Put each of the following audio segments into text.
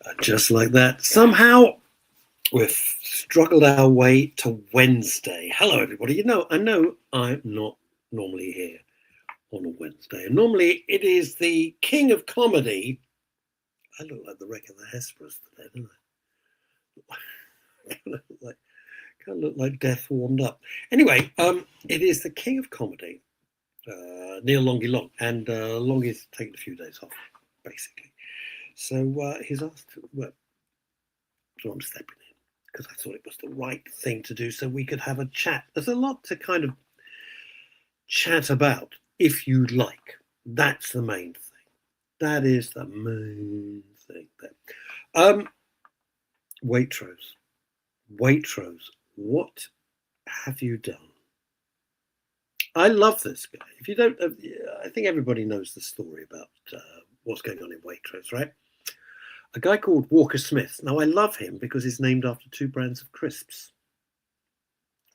And just like that, somehow we've struggled our way to Wednesday. Hello, everybody. I know I'm not normally here on a Wednesday. And normally it is the king of comedy. I look like the wreck of the Hesperus today, don't I? Kind of look like death warmed up. Anyway, it is the king of comedy, Neil Longy Long, and Longy's taken a few days off, basically. So he's asked, well, so I'm stepping in because I thought it was the right thing to do so we could have a chat. There's a lot to kind of chat about, if you like. That's the main thing. That is the main thing there. Waitrose, what have you done? I love this guy. If you don't, I think everybody knows the story about what's going on in Waitrose, right? A guy called Walker Smith. Now, I love him because he's named after two brands of crisps.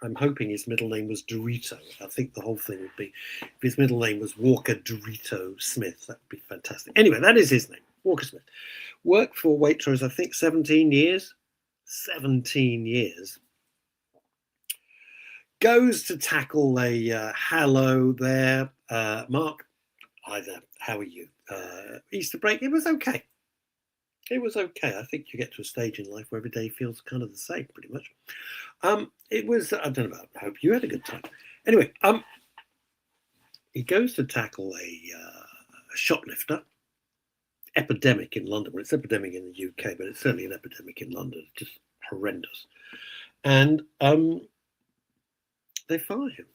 I'm hoping his middle name was Dorito. I think the whole thing would be, if his middle name was Walker Dorito Smith, that would be fantastic. Anyway, that is his name, Walker Smith. Worked for Waitrose, I think, 17 years. 17 years. Goes to tackle a hello there, Mark. Hi there, how are you? Easter break, it was okay. It was okay. I think you get to a stage in life where every day feels kind of the same, pretty much. It was, I don't know about, I hope you had a good time. Anyway, he goes to tackle a shoplifter. Epidemic in London. Well, it's epidemic in the UK, but it's certainly an epidemic in London. It's just horrendous. And they fire him.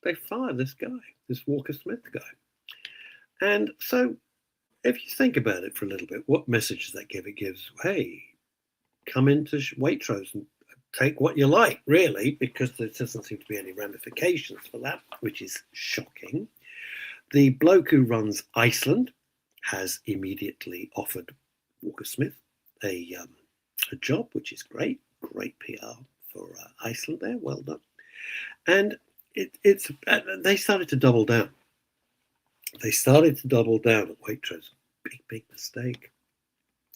They fire this guy, this Walker Smith guy. And so, if you think about it for a little bit, what message does that give? It gives, hey, come into Waitrose and take what you like, really, because there doesn't seem to be any ramifications for that, which is shocking. The bloke who runs Iceland has immediately offered Walker Smith a job, which is great PR for Iceland there. Well done. And it's they started to double down. They started to double down at Waitrose. Big mistake.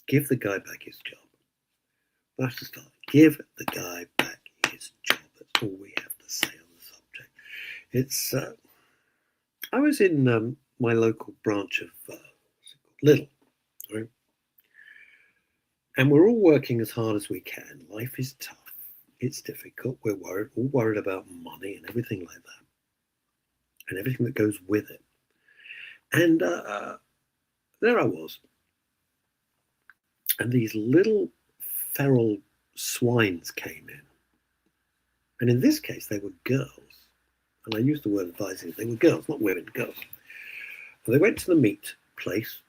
Give the guy back his job. That's the start. Give the guy back his job. That's all we have to say on the subject. It's. I was in my local branch of Lidl, right? And we're all working as hard as we can. Life is tough. It's difficult. We're all worried about money and everything like that. And everything that goes with it. And there I was. And these little feral swines came in. And in this case, they were girls. And I use the word advising. They were girls, not women, girls. And they went to the meat place,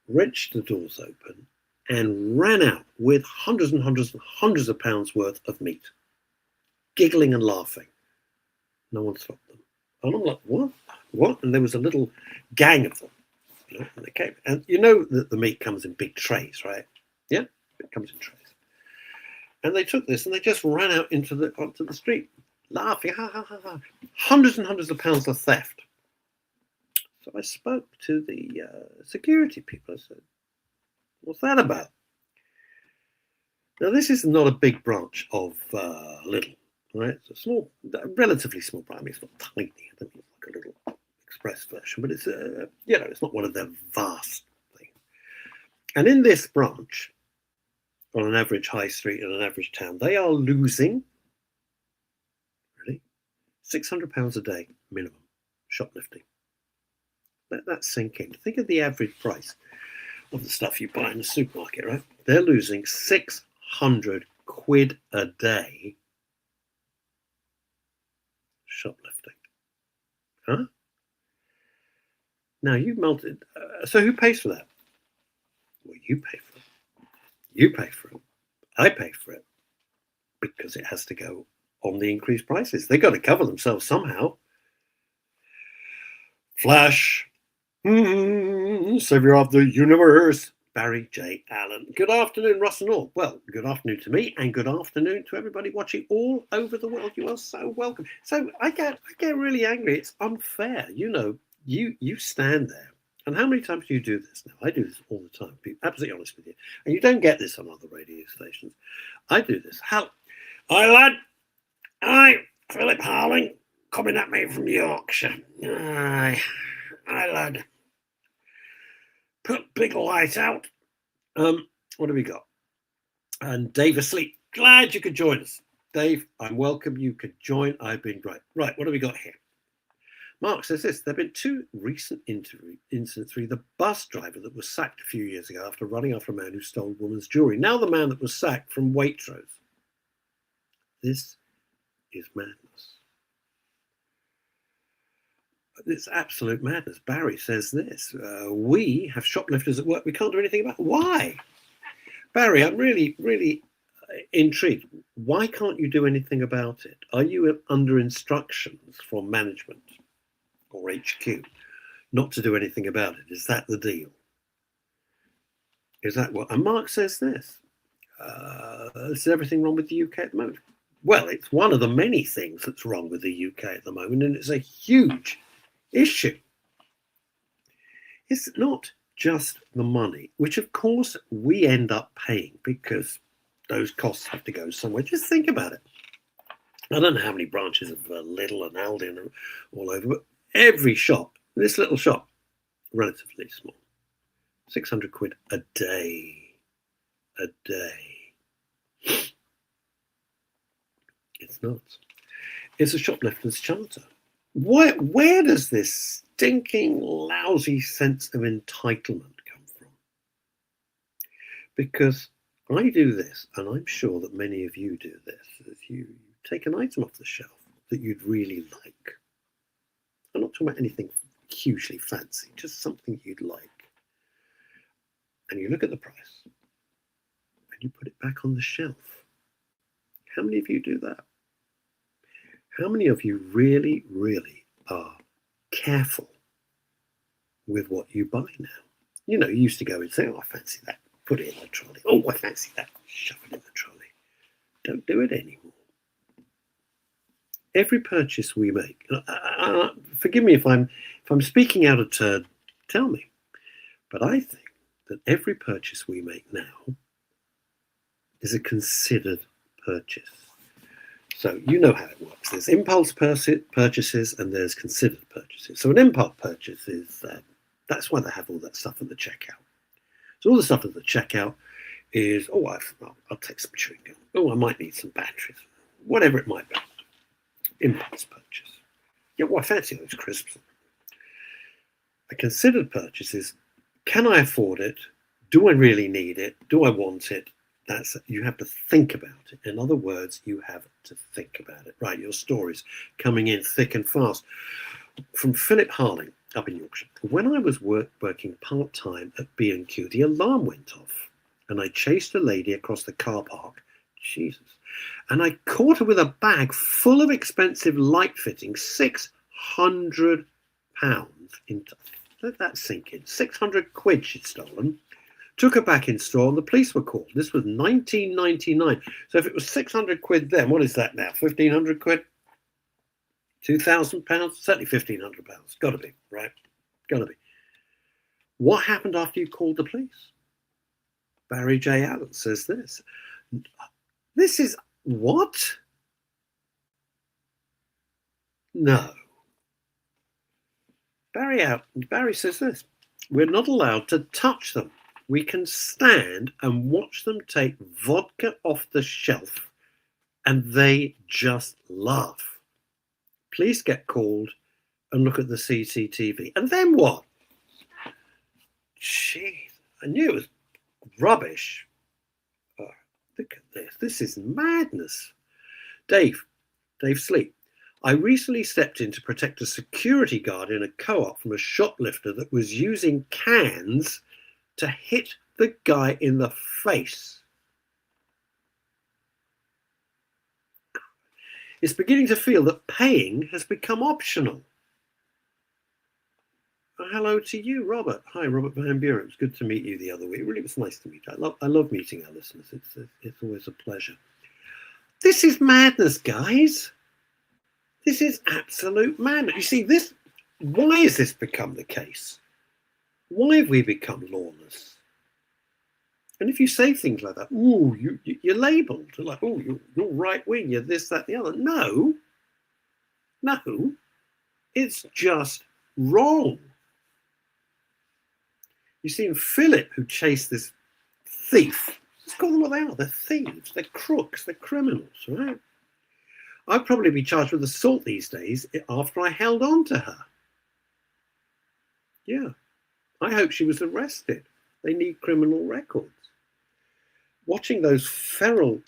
wrenched the doors open, and ran out with hundreds and hundreds and hundreds of pounds worth of meat, giggling and laughing. No one stopped them. And I'm like, what? And there was a little gang of them. You know, and they came. And you know that the meat comes in big trays, right? Yeah, it comes in trays. And they took this and they just ran out onto the street, laughing, ha, ha, ha, ha. Hundreds and hundreds of pounds of theft. So I spoke to the security people. I said, what's that about? Now, this is not a big branch of Lidl, right? It's a small, relatively small branch. I mean, it's not tiny. I don't mean like a little express version, but it's, it's not one of their vast things. And in this branch, on an average high street in an average town, they are losing, really, £600 a day minimum, shoplifting. Let that sink in. Think of the average price of the stuff you buy in the supermarket, right? They're losing 600 quid a day shoplifting. Huh? Now you melted. So who pays for that? Well, you pay for it. You pay for it. I pay for it because it has to go on the increased prices. They've got to cover themselves somehow. Flash. Savior of the universe. Barry J. Allen. Good afternoon, Russ and all. Well, good afternoon to me and good afternoon to everybody watching all over the world. You are so welcome. So I get really angry. It's unfair. You know, you stand there And how many times do you do this now? I do this all the time, be absolutely honest with you. And you don't get this on other radio stations. I do this. Hi, lad. Hi, Philip Harling, coming at me from Yorkshire. Hi, lad. Put big light out. What have we got? And Dave asleep. Glad you could join us. Dave, I'm welcome. You could join. I've been great. Right, what have we got here? Mark says this. There have been two recent incidents. The bus driver that was sacked a few years ago after running after a man who stole a woman's jewelry. Now the man that was sacked from Waitrose. This is madness. It's absolute madness. Barry says this. We have shoplifters at work. We can't do anything about it. Why? Barry, I'm really, really intrigued. Why can't you do anything about it? Are you under instructions from management or HQ not to do anything about it? Is that the deal? Is that what? And Mark says this. Is everything wrong with the UK at the moment? Well, it's one of the many things that's wrong with the UK at the moment, and it's a huge issue. It's not just the money, which of course we end up paying because those costs have to go somewhere. Just think about it. I don't know how many branches of Lidl and Aldi and all over, but every shop, this little shop, relatively small, 600 quid a day. A day. It's nuts. It's a shoplifter's charter. Where does this stinking, lousy sense of entitlement come from? Because I do this, and I'm sure that many of you do this, as you take an item off the shelf that you'd really like. I'm not talking about anything hugely fancy, just something you'd like. And you look at the price, and you put it back on the shelf. How many of you do that? How many of you really, really are careful with what you buy now? You know, you used to go and say, oh, I fancy that. Put it in the trolley. Oh, I fancy that. Shove it in the trolley. Don't do it anymore. Every purchase we make, forgive me if I'm speaking out of turn, tell me. But I think that every purchase we make now is a considered purchase. So you know how it works. There's impulse purchases and there's considered purchases. So an impulse purchase is, that's why they have all that stuff at the checkout. So all the stuff at the checkout is, oh, I'll take some chewing gum. Oh, I might need some batteries. Whatever it might be. Impulse purchase. Yeah, well, I fancy those crisps. A considered purchase is, can I afford it? Do I really need it? Do I want it? You have to think about it. In other words, you have to think about it. Right, your stories coming in thick and fast. From Philip Harling up in Yorkshire. When I was working part-time at B&Q, the alarm went off and I chased a lady across the car park. Jesus. And I caught her with a bag full of expensive light fittings, £600. Let that sink in. 600 quid she'd stolen. Took her back in store and the police were called. This was 1999. So if it was 600 quid then, what is that now? 1,500 quid? £2,000? Certainly £1,500. Got to be, right? Got to be. What happened after you called the police? Barry J. Allen says this. This is what? No. Barry says this. We're not allowed to touch them. We can stand and watch them take vodka off the shelf and they just laugh. Police get called and look at the CCTV. And then what? Jeez, I knew it was rubbish. Oh, look at this. This is madness. Dave Sleep. I recently stepped in to protect a security guard in a co-op from a shoplifter that was using cans to hit the guy in the face. It's beginning to feel that paying has become optional. Hello to you, Robert. Hi, Robert Van Buren. It was good to meet you the other week. Really, it was nice to meet you. I love meeting our listeners. It's always a pleasure. This is madness, guys. This is absolute madness. You see, why has this become the case? Why have we become lawless? And if you say things like that, ooh, you're labelled. Like, oh, you're right wing, you're this, that, the other. No, it's just wrong. You see, in Philip, who chased this thief, let's call them what they are. They're thieves, they're crooks, they're criminals, right? I'd probably be charged with assault these days after I held on to her. Yeah, I hope she was arrested. They need criminal records. Watching those feral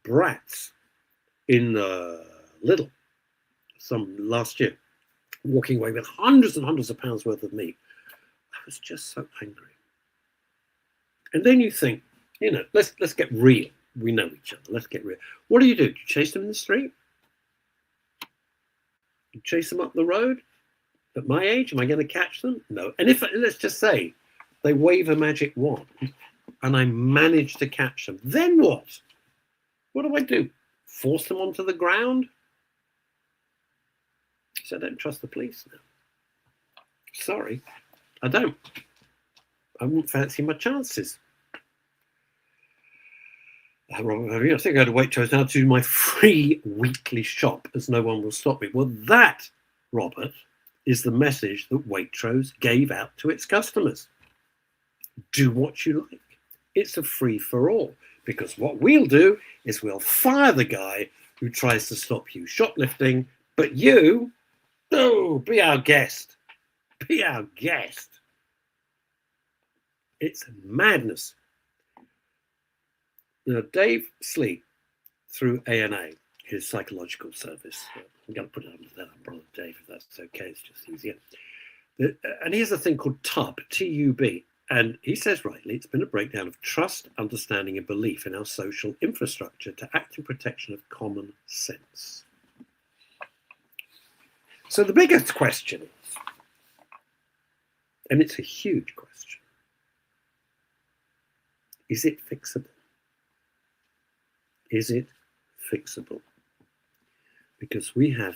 brats in Lidl last year, walking away with hundreds and hundreds of pounds worth of meat, I was just so angry. And then you think, let's get real. We know each other. Let's get real. What do? Do you chase them in the street? You chase them up the road? At my age, am I going to catch them? No. And if, let's just say, they wave a magic wand and I manage to catch them, then what? What do? Force them onto the ground? So I don't trust the police now. Sorry, I don't. I wouldn't fancy my chances. I think I go to Waitrose now to do my free weekly shop, as no one will stop me. Well, that, Robert, is the message that Waitrose gave out to its customers. Do what you like. It's a free for all, because what we'll do is we'll fire the guy who tries to stop you shoplifting, but you, be our guest. Be our guest. It's madness. Dave Sleep, through ANA, his psychological service. I'm going to put it under that umbrella, Dave, if that's okay. It's just easier. And he has a thing called TUB, T-U-B. And he says rightly, it's been a breakdown of trust, understanding, and belief in our social infrastructure to act in protection of common sense. So the biggest question is, and it's a huge question, is it fixable? Is it fixable? Because we have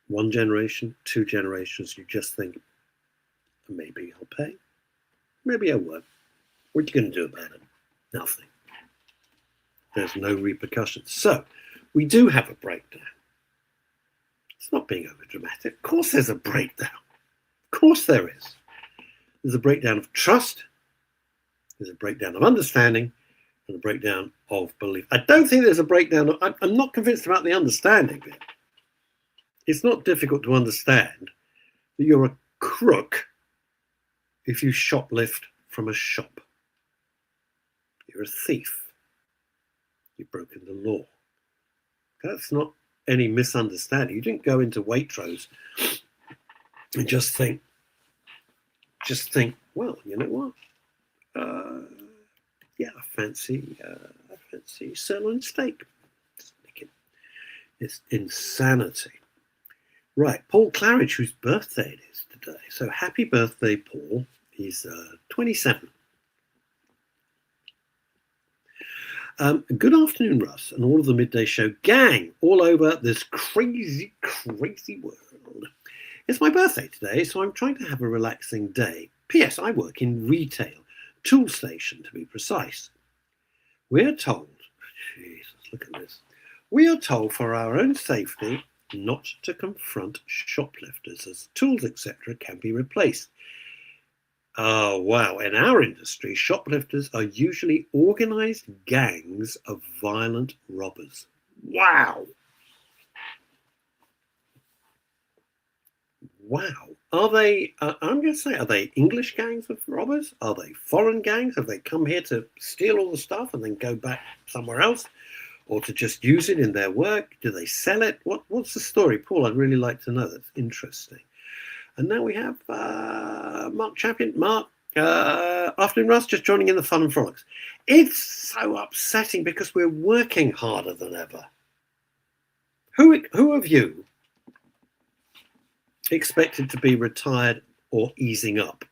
one generation, two generations, you just think, maybe I'll pay, maybe I won't. What are you going to do about it? Nothing. There's no repercussions. So we do have a breakdown. It's not being overdramatic. Of course there's a breakdown. Of course there is. There's a breakdown of trust. There's a breakdown of understanding. And a breakdown of belief. I don't think there's a breakdown. I'm not convinced about the understanding bit. It's not difficult to understand that you're a crook if you shoplift from a shop. You're a thief. You've broken the law. That's not any misunderstanding. You didn't go into Waitrose and just think, well, you know what? Yeah, I fancy sirloin steak. It's insanity. Right, Paul Claridge, whose birthday it is today. So happy birthday, Paul. He's 27. Good afternoon, Russ, and all of the Midday Show gang all over this crazy, crazy world. It's my birthday today, so I'm trying to have a relaxing day. P.S. I work in retail. Tool station, to be precise. We're told, Jesus, look at this. We are told for our own safety not to confront shoplifters as tools, etc., can be replaced. Oh, wow. In our industry, shoplifters are usually organized gangs of violent robbers. Wow. Wow. Are they, I'm going to say, are they English gangs of robbers? Are they foreign gangs? Have they come here to steal all the stuff and then go back somewhere else? Or to just use it in their work? Do they sell it? What's the story? Paul, I'd really like to know. That's interesting. And now we have Mark Champion. Mark, afternoon, Russ, just joining in the fun and frolics. It's so upsetting because we're working harder than ever. Who of you expected to be retired or easing up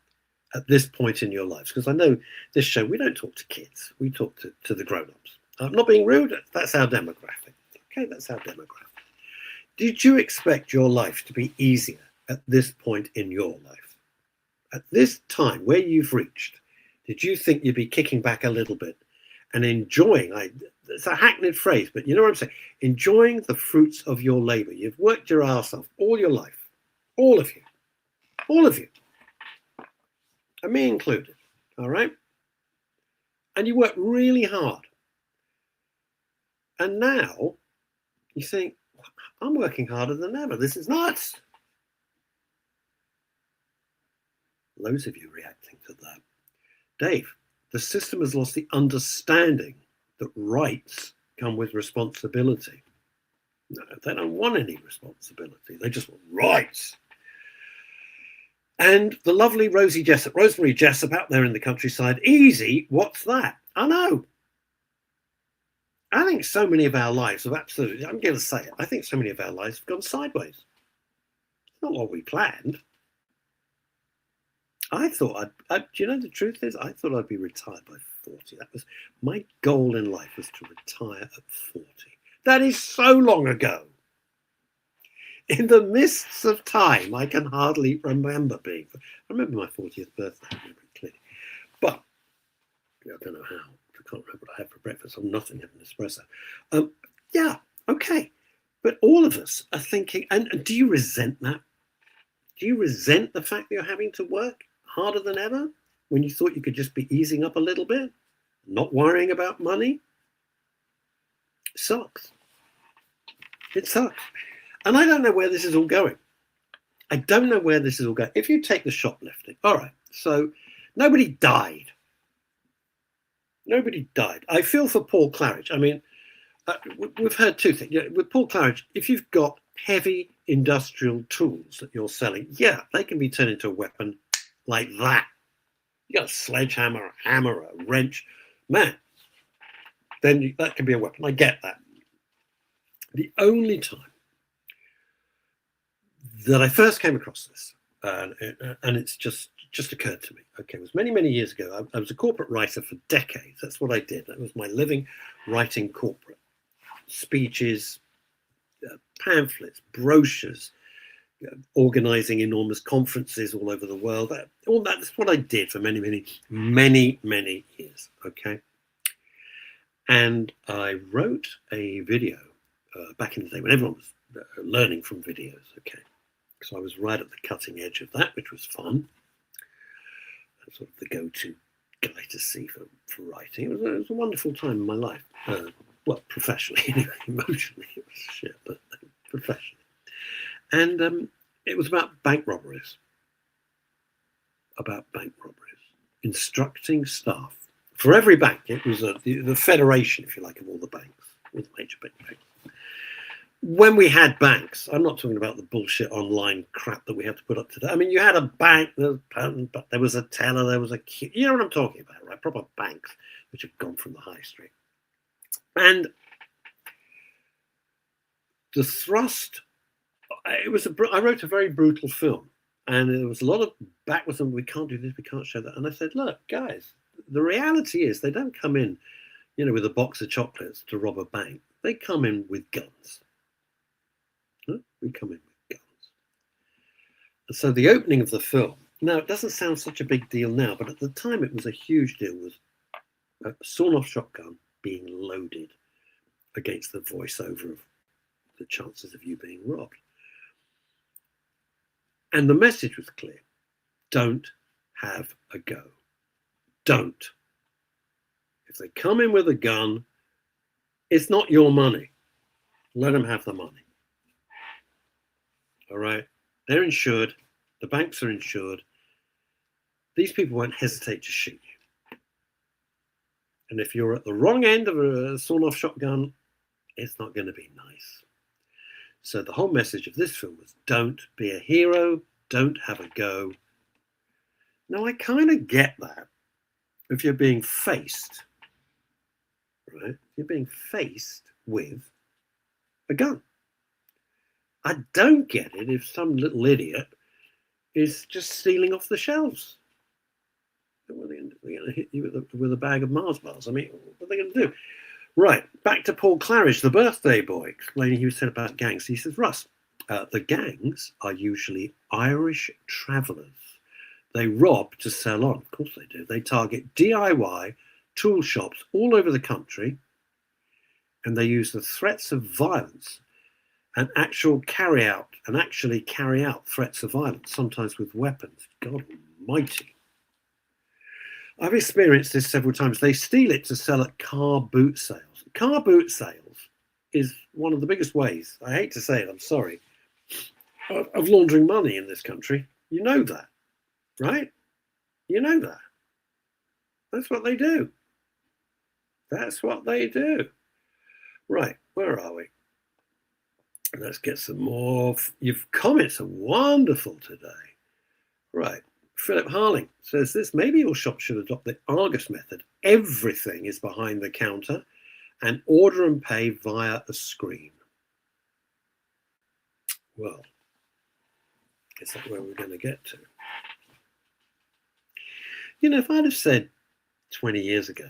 at this point in your lives? Because I know this show, we don't talk to kids. We talk to the grown-ups. I'm not being rude. That's our demographic. Okay, that's our demographic. Did you expect your life to be easier at this point in your life? At this time where you've reached, did you think you'd be kicking back a little bit and enjoying, it's a hackneyed phrase, but you know what I'm saying, enjoying the fruits of your labor? You've worked your ass off all your life, all of you, and me included, all right? And you work really hard. And now you think, I'm working harder than ever. This is nuts. Loads of you reacting to that. Dave, the system has lost the understanding that rights come with responsibility. No, they don't want any responsibility. They just want rights. And the lovely Rosemary Jessup out there in the countryside, easy, what's that? I know. I think so many of our lives have absolutely, I'm going to say it, I think so many of our lives have gone sideways. It's not what we planned. I thought do you know the truth is, I thought I'd be retired by 40. That was my goal in life, was to retire at 40. That is so long ago. In the mists of time, I can hardly remember being. I remember my 40th birthday, I remember it clearly. But I don't know how. I can't remember what I had for breakfast. I'm nothing, have an espresso. Yeah, okay. But all of us are thinking, and do you resent that? Do you resent the fact that you're having to work harder than ever when you thought you could just be easing up a little bit, not worrying about money? It sucks. It sucks. And I don't know where this is all going. I don't know where this is all going. If you take the shoplifting, all right, so nobody died. Nobody died. I feel for Paul Claridge. I mean, we've heard two things. You know, with Paul Claridge, if you've got heavy industrial tools that you're selling, yeah, they can be turned into a weapon like that. You got a sledgehammer, a hammer, a wrench, man, then that can be a weapon. I get that. The only time that I first came across this, and it's just occurred to me, okay, it was many, many years ago. I was a corporate writer for decades. That's what I did. That was my living, writing corporate speeches, pamphlets, brochures, organizing enormous conferences all over the world. That's what I did for many, many, many, many years, okay? And I wrote a video back in the day when everyone was learning from videos, okay? So I was right at the cutting edge of that, which was fun. Sort of the go-to guy to see for writing. It was a wonderful time in my life. Well, professionally, anyway. Emotionally, it was shit, but professionally. And it was about bank robberies. Instructing staff. For every bank, it was the federation, if you like, of all the banks, all the major banks. When we had banks, I'm not talking about the bullshit online crap that we have to put up today. I mean, you had a bank, but there was a teller, there was a queue. You know what I'm talking about, right? Proper banks, which have gone from the high street. And the thrust, I wrote a very brutal film, and there was a lot of backwards and we can't do this, we can't show that. And I said, look, guys, the reality is they don't come in, with a box of chocolates to rob a bank. They come in with guns. We come in with guns. And so the opening of the film, now it doesn't sound such a big deal now, but at the time it was a huge deal, was a sawn-off shotgun being loaded against the voiceover of the chances of you being robbed. And the message was clear. Don't have a go. Don't. If they come in with a gun, it's not your money. Let them have the money. All right? They're insured. The banks are insured. These people won't hesitate to shoot you. And if you're at the wrong end of a sawn-off shotgun, it's not going to be nice. So the whole message of this film was, don't be a hero, don't have a go. Now, I kind of get that if you're being faced, right? You're being faced with a gun. I don't get it if some little idiot is just stealing off the shelves. What are they going to hit you with a bag of Mars bars? I mean, what are they going to do? Right, back to Paul Claridge, the birthday boy, explaining he was said about gangs. He says, Russ, The gangs are usually Irish travellers. They rob to sell on. Of course they do. They target DIY tool shops all over the country, and they use the threats of violence and actually carry out threats of violence, sometimes with weapons. God almighty. I've experienced this several times. They steal it to sell at car boot sales. Car boot sales is one of the biggest ways, I hate to say it, I'm sorry, of laundering money in this country. You know that, right? You know that. That's what they do. That's what they do. Right, where are we? Let's get some more. Your comments are wonderful today. Right. Philip Harling says this: maybe your shop should adopt the Argus method. Everything is behind the counter and order and pay via a screen. Well, is that where we're going to get to? You know, if I'd have said 20 years ago,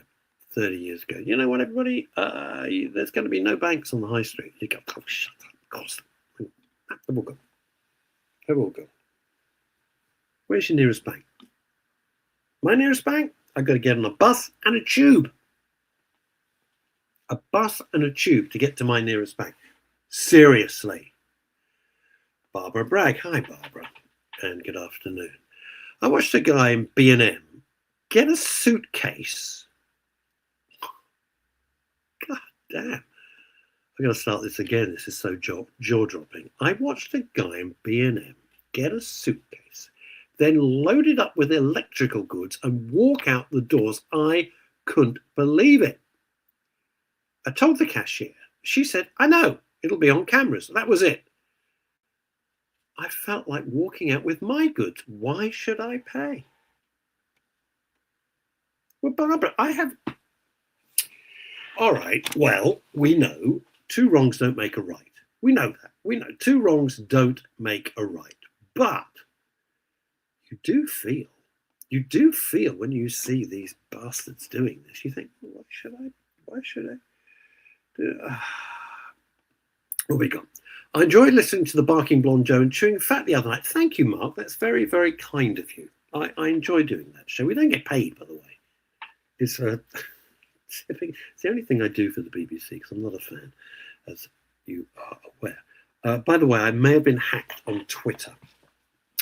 30 years ago, you know what, everybody, there's going to be no banks on the high street. You go, oh, shut up, of course. They've all gone. They've all gone. Where's your nearest bank? My nearest bank? I've got to get on a bus and a tube. A bus and a tube to get to my nearest bank. Seriously. Barbara Bragg. Hi, Barbara. And good afternoon. I watched a guy in B&M get a suitcase. God damn. I'm going to start this again. This is so jaw-dropping. I watched a guy in B&M get a suitcase, then load it up with electrical goods and walk out the doors. I couldn't believe it. I told the cashier. She said, I know, it'll be on cameras. That was it. I felt like walking out with my goods. Why should I pay? Well, Barbara, I have... All right, well, we know two wrongs don't make a right. We know that. We know two wrongs don't make a right. But you do feel when you see these bastards doing this, you think, well, why should I do it? What we got? I enjoyed listening to the Barking Blonde Joe and Chewing Fat the other night. Thank you, Mark. That's very, very kind of you. I enjoy doing that show. We don't get paid, by the way. It's the only thing I do for the BBC, because I'm not a fan, as you are aware. By the way, I may have been hacked on Twitter.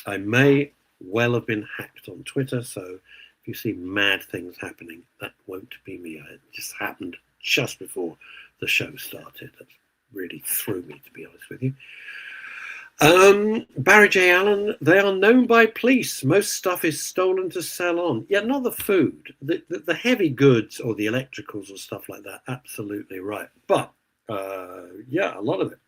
I may well have been hacked on Twitter, so if you see mad things happening, that won't be me. It just happened just before the show started. That really threw me, to be honest with you. Barry J. Allen, they are known by police. Most stuff is stolen to sell on. Yeah, not the food. The heavy goods or the electricals or stuff like that, absolutely right. But, yeah, a lot of it.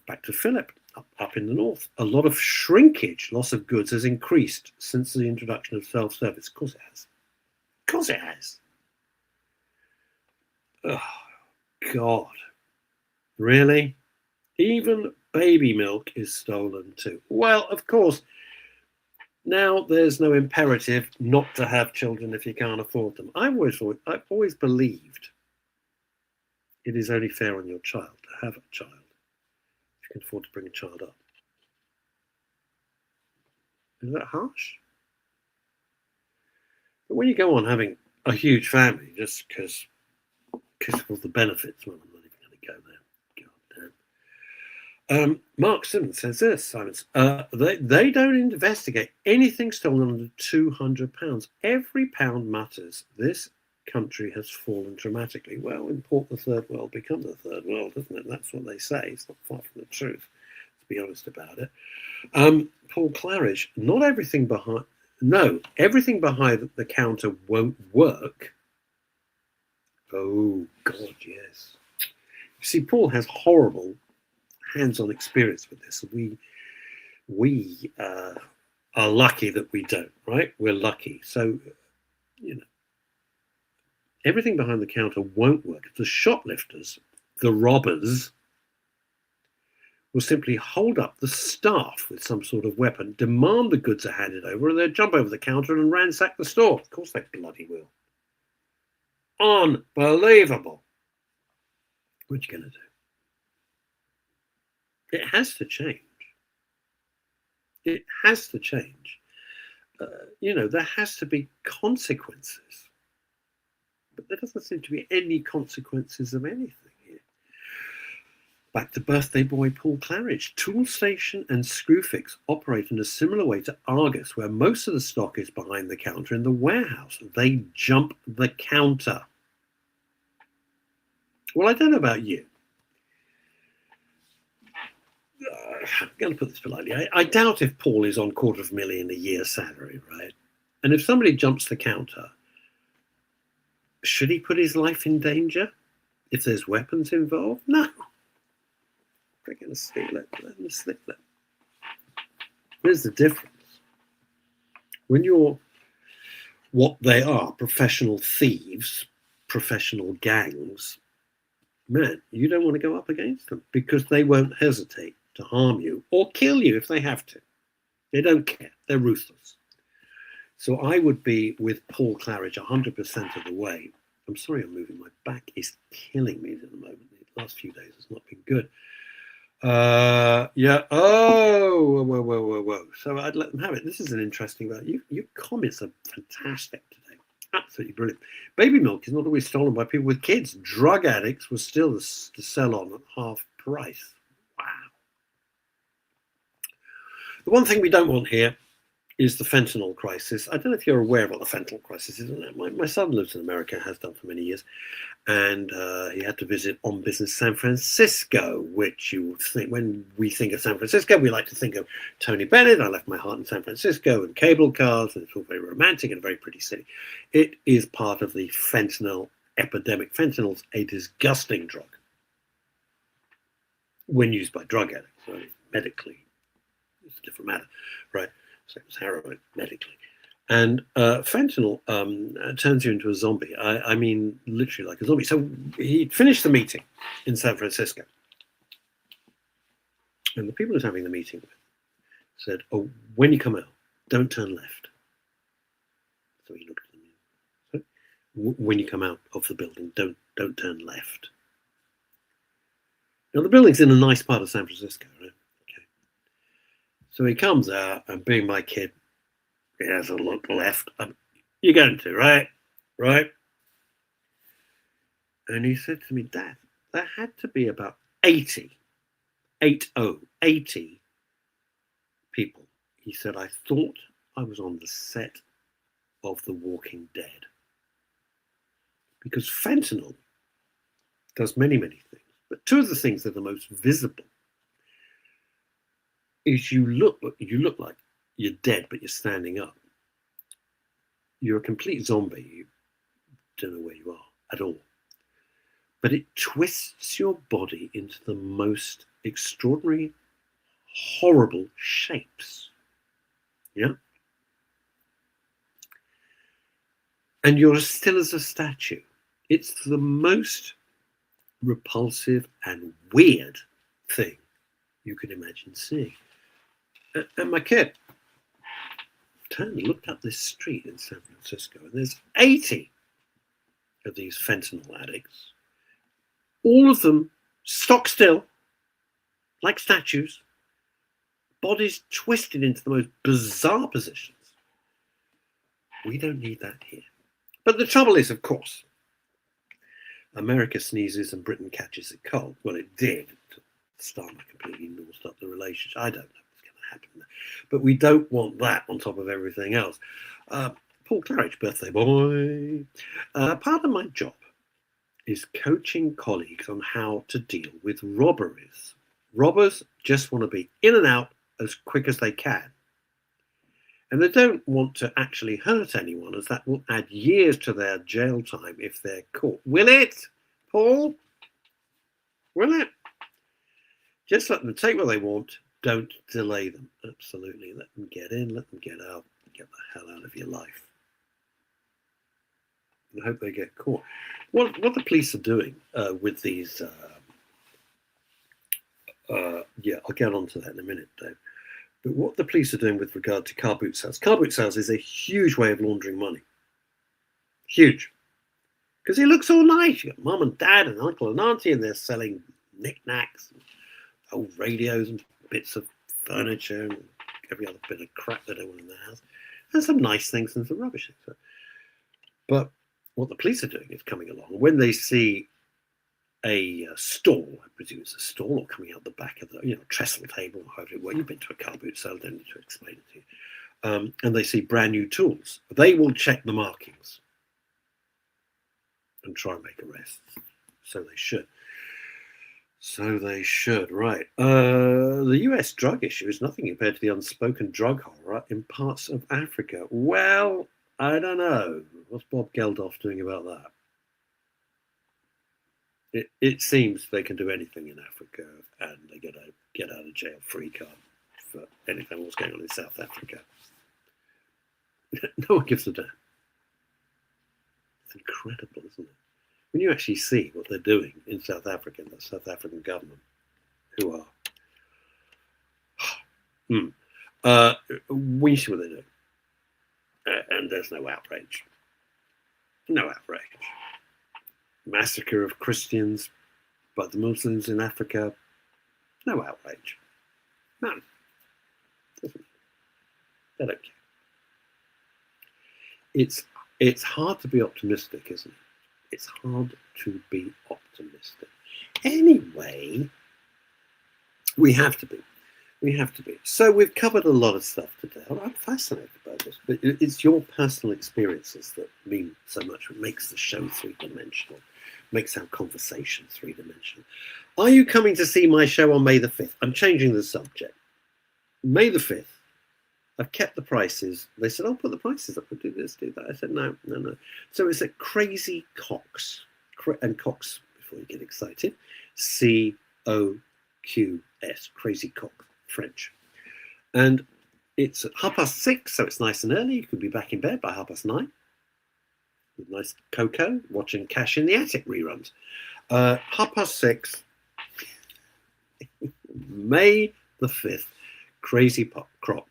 Back to Philip, up in the north. A lot of shrinkage, loss of goods has increased since the introduction of self-service. Of course it has. Of course it has. Oh, God. Really? Even baby milk is stolen too. Well, of course, now there's no imperative not to have children if you can't afford them. I've always believed it is only fair on your child to have a child if you can afford to bring a child up. Is that harsh? But when you go on having a huge family just because of the benefits, well, I'm not even going to go there. Mark Simmons says this, Simons. They don't investigate anything stolen under £200. Every pound matters. This country has fallen dramatically. Well, import the third world, become the third world, isn't it? That's what they say. It's not far from the truth, to be honest about it. Paul Claridge, everything behind the counter won't work. Oh, God, yes. You see, Paul has horrible hands-on experience with this. We are lucky that we don't, right? We're lucky. So, everything behind the counter won't work. The shoplifters, the robbers, will simply hold up the staff with some sort of weapon, demand the goods are handed over, and they'll jump over the counter and ransack the store. Of course they bloody will. Unbelievable. What are you going to do? It has to change. It has to change. There has to be consequences. But there doesn't seem to be any consequences of anything here. Back to birthday boy Paul Claridge. Toolstation and Screwfix operate in a similar way to Argus, where most of the stock is behind the counter in the warehouse. They jump the counter. Well, I don't know about you. I'm going to put this politely. I doubt if Paul is on $250,000 a year salary, right? And if somebody jumps the counter, should he put his life in danger if there's weapons involved? No. They're going to steal it. Let them steal it. Here's the difference. When you're what they are, professional thieves, professional gangs, man, you don't want to go up against them because they won't hesitate to harm you or kill you if they have to. They don't care. They're ruthless. So I would be with Paul Claridge 100% of the way. I'm sorry I'm moving. My back is killing me at the moment. The last few days has not been good. Yeah. Oh, whoa. So I'd let them have it. This is an interesting about you. Your comments are fantastic today. Absolutely brilliant. Baby milk is not always stolen by people with kids. Drug addicts were still to sell on at half price. Wow. The one thing we don't want here is the fentanyl crisis. I don't know if you're aware of what the fentanyl crisis is. My son lives in America, has done for many years, and he had to visit on business San Francisco, which you think, when we think of San Francisco, we like to think of Tony Bennett. I left my heart in San Francisco and cable cars, and it's all very romantic and a very pretty city. It is part of the fentanyl epidemic. Fentanyl's a disgusting drug when used by drug addicts, right? Medically. It's a different matter, right? So it's heroin medically. And fentanyl turns you into a zombie. I mean, literally like a zombie. So he finished the meeting in San Francisco. And the people he was having the meeting with said, oh, when you come out, don't turn left. So he looked at them. So, when you come out of the building, don't turn left. Now, the building's in a nice part of San Francisco, right? So he comes out, and being my kid, he has a look left. You're going to, right? Right? And he said to me, Dad, there had to be about 80 people. He said, I thought I was on the set of The Walking Dead. Because fentanyl does many, many things. But two of the things that are the most visible is you look like you're dead, but you're standing up. You're a complete zombie. You don't know where you are at all. But it twists your body into the most extraordinary, horrible shapes. Yeah? And you're still as a statue. It's the most repulsive and weird thing you can imagine seeing. And my kid turned and looked up this street in San Francisco, and there's 80 of these fentanyl addicts, all of them stock still, like statues, bodies twisted into the most bizarre positions. We don't need that here. But the trouble is, of course, America sneezes and Britain catches a cold. Well, it did. Starmer completely nosed up the relationship. I don't know what's going to happen there. But we don't want that on top of everything else. Paul Claridge, birthday boy. Part of my job is coaching colleagues on how to deal with robberies. Robbers just want to be in and out as quick as they can. And they don't want to actually hurt anyone, as that will add years to their jail time if they're caught. Will it, Paul? Will it? Just let them take what they want. Don't delay them. Absolutely. Let them get in. Let them get out. Get the hell out of your life. I hope they get caught. What the police are doing with these... I'll get on to that in a minute, Dave. But what the police are doing with regard to car boot sales. Car boot sales is a huge way of laundering money. Huge. Because it looks all nice. You've got mum and dad and uncle and auntie, and they're selling knickknacks, old radios and bits of furniture and every other bit of crap they don't want in their house. And some nice things and some rubbish things. But what the police are doing is coming along. When they see a stall, I presume it's a stall, or coming out the back of the trestle table, or however it works. You've been to a car boot sale, don't need to explain it to you. And they see brand new tools. They will check the markings and try and make arrests. So they should. Right. The US drug issue is nothing compared to the unspoken drug horror in parts of Africa. Well, I don't know. What's Bob Geldof doing about that? It seems they can do anything in Africa, and they get a get out of jail free card for anything what's going on in South Africa. No one gives a damn. It's incredible, isn't it? When you actually see what they're doing in South Africa, the South African government, who are we see what they're doing, and there's no outrage. No outrage. Massacre of Christians by the Muslims in Africa. No outrage. None. They don't care. It's hard to be optimistic, isn't it? It's hard to be optimistic. Anyway, we have to be. We have to be. So we've covered a lot of stuff today. I'm fascinated by this, but it's your personal experiences that mean so much. It makes the show three-dimensional, makes our conversation three-dimensional. Are you coming to see my show on May the 5th? I'm changing the subject. May the 5th. I've kept the prices. They said, I'll put the prices up. We'll do this, do that. I said, no. So it's at Crazy Cox. And Cox, before you get excited, COQS, Crazy Cox, French. And it's at 6:30, so it's nice and early. You could be back in bed by 9:30 with nice cocoa, watching Cash in the Attic reruns. 6:30, May the 5th, Crazy Croc.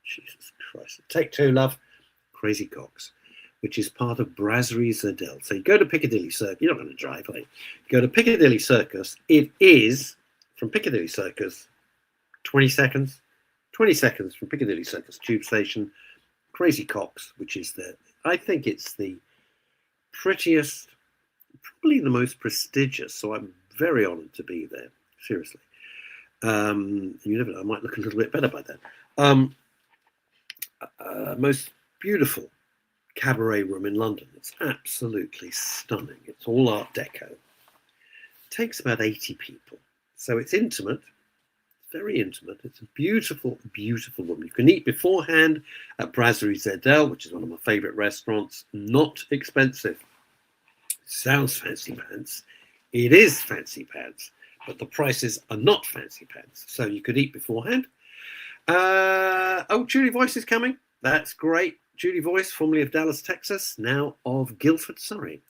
Jesus Christ. Take 2, love. Crazy Cox, which is part of Brasserie Zerdel. So you go to Piccadilly Circus. You're not going to drive, are you? Go to Piccadilly Circus. It is, from Piccadilly Circus, 20 seconds. 20 seconds from Piccadilly Circus Tube Station. Crazy Cox, which is I think it's the prettiest, probably the most prestigious. So I'm very honoured to be there. Seriously. You never know, I might look a little bit better by then. Most beautiful cabaret room in London. It's absolutely stunning. It's all Art Deco. It takes about 80 people. So it's intimate. It's very intimate. It's a beautiful, beautiful room. You can eat beforehand at Brasserie Zerdel, which is one of my favourite restaurants. Not expensive. Sounds fancy pants. It is fancy pants, but the prices are not fancy pants. So you could eat beforehand. Julie Voice is coming. That's great. Julie Voice, formerly of Dallas, Texas, now of Guildford, Surrey.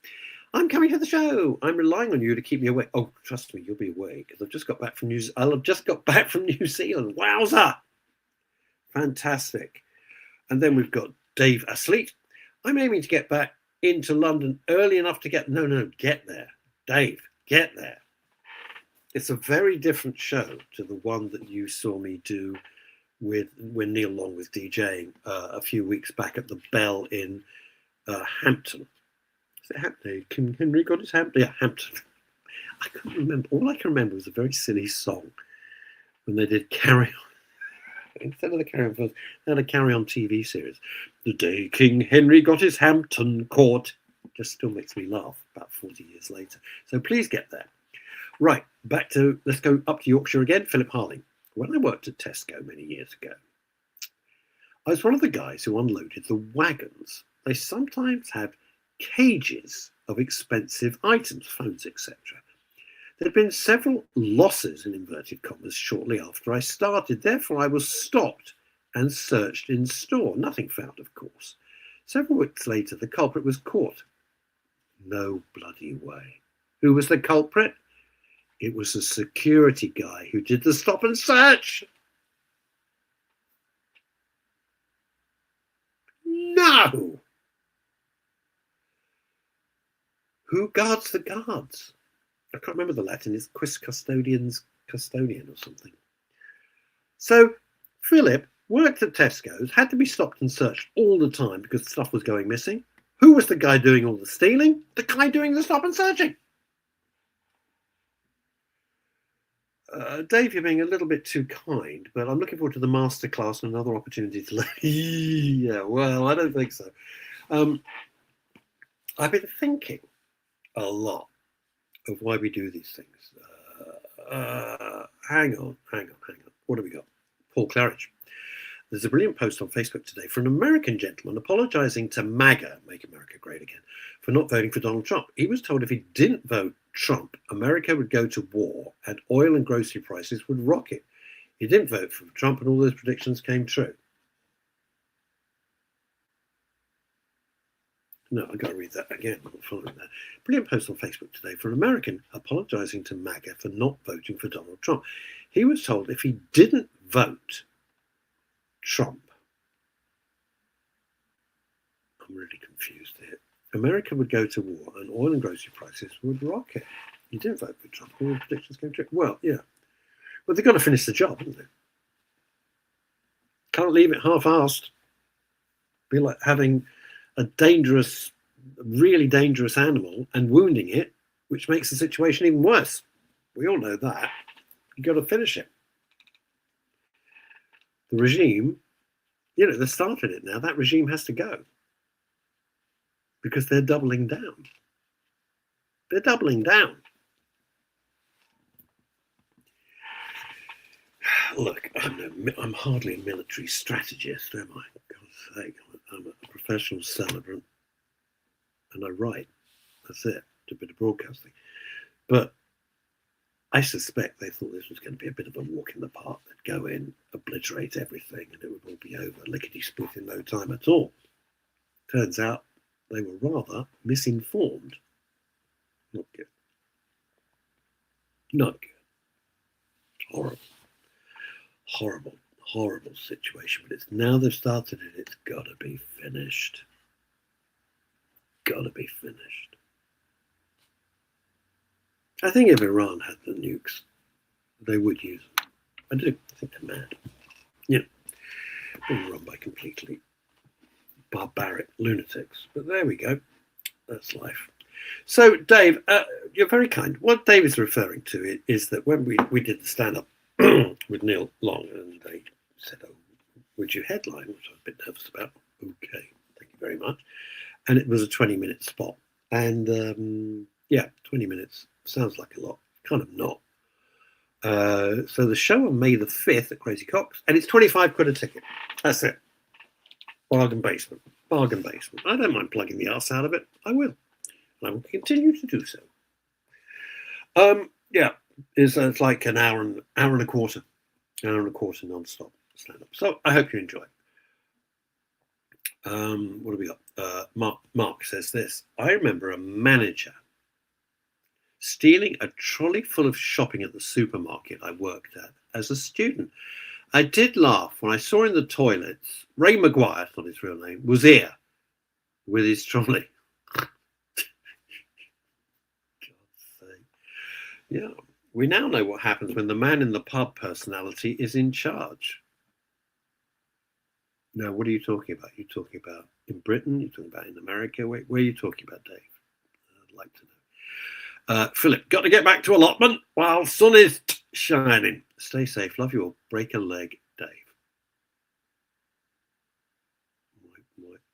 I'm coming to the show. I'm relying on you to keep me awake. Oh, trust me, you'll be awake because I've just got back from New Zealand. Wowza! Fantastic. And then we've got Dave asleep. I'm aiming to get back into London early enough to get there. Dave, get there. It's a very different show to the one that you saw me do when Neil Long was DJing a few weeks back at the Bell in Hampton. Is it Hampton? King Henry got his Hampton? Yeah, Hampton. I couldn't remember. All I can remember was a very silly song when they did Carry On. Instead of the Carry On first, they had a Carry On TV series. The day King Henry got his Hampton Court. Just still makes me laugh about 40 years later. So please get there. Right, let's go up to Yorkshire again. Philip Harling. When I worked at Tesco many years ago, I was one of the guys who unloaded the wagons. They sometimes have cages of expensive items, phones, etc. There had been several losses, in inverted commas, shortly after I started. Therefore, I was stopped and searched in store. Nothing found, of course. Several weeks later, the culprit was caught. No bloody way. Who was the culprit? It was a security guy who did the stop and search. No! Who guards the guards? I can't remember the Latin. It's quis custodians custodian or something. So Philip worked at Tesco's, had to be stopped and searched all the time because stuff was going missing. Who was the guy doing all the stealing? The guy doing the stop and searching. Dave, you're being a little bit too kind, but I'm looking forward to the masterclass and another opportunity to learn. Yeah, well, I don't think so. I've been thinking a lot of why we do these things. Hang on. What do we got? Paul Claridge. There's a brilliant post on Facebook today from an American gentleman apologizing to MAGA, Make America Great Again, for not voting for Donald Trump. He was told if he didn't vote Trump, America would go to war and oil and grocery prices would rocket. He didn't vote for Trump and all those predictions came true. No, I've got to read that again. I'm not following that. Brilliant post on Facebook today for an American apologizing to MAGA for not voting for Donald Trump. He was told if he didn't vote Trump, I'm really confused here, America would go to war and oil and grocery prices would rocket. He didn't vote for Trump. All the predictions came true. Well, yeah. But they've got to finish the job, haven't they? Can't leave it half-assed. Be like having a dangerous, really dangerous animal and wounding it, which makes the situation even worse. We all know that. You've got to finish it. The regime, they started it now. That regime has to go because they're doubling down. They're doubling down. Look, I'm hardly a military strategist, am I? For God's sake, I'm a professional celebrant and I write. That's it. Do a bit of broadcasting. But I suspect they thought this was going to be a bit of a walk in the park. They'd go in, obliterate everything, and it would all be over, lickety-split in no time at all. Turns out they were rather misinformed. Not good. Not good. Horrible. Horrible, horrible situation. But it's now they've started it, it's got to be finished. Got to be finished. I think if Iran had the nukes, they would use them. I do. I think they're mad. Being run by completely barbaric lunatics. But there we go. That's life. So, Dave, you're very kind. What Dave is referring to is that when we did the stand-up with Neil Long, and they said, "Oh, would you headline?" Which I was a bit nervous about. Okay, thank you very much. And it was a 20-minute spot. And 20 minutes sounds like a lot, kind of not. So the show on May the 5th at Crazy Cox, and it's 25 quid a ticket. That's it. Bargain basement. Bargain basement. I don't mind plugging the arse out of it. I will. And I will continue to do so. It's like an hour and a quarter non-stop stand-up. So I hope you enjoy it. What do we got? Mark says this. I remember a manager stealing a trolley full of shopping at the supermarket I worked at as a student. I did laugh when I saw in the toilets Ray Maguire, that's not his real name, was here with his trolley. God's sake. Yeah. We now know what happens when the man in the pub personality is in charge. Now, what are you talking about? You're talking about in Britain? You're talking about in America? Where are you talking about, Dave? I'd like to know. Philip, got to get back to allotment while sun is shining. Stay safe. Love you all. Break a leg, Dave.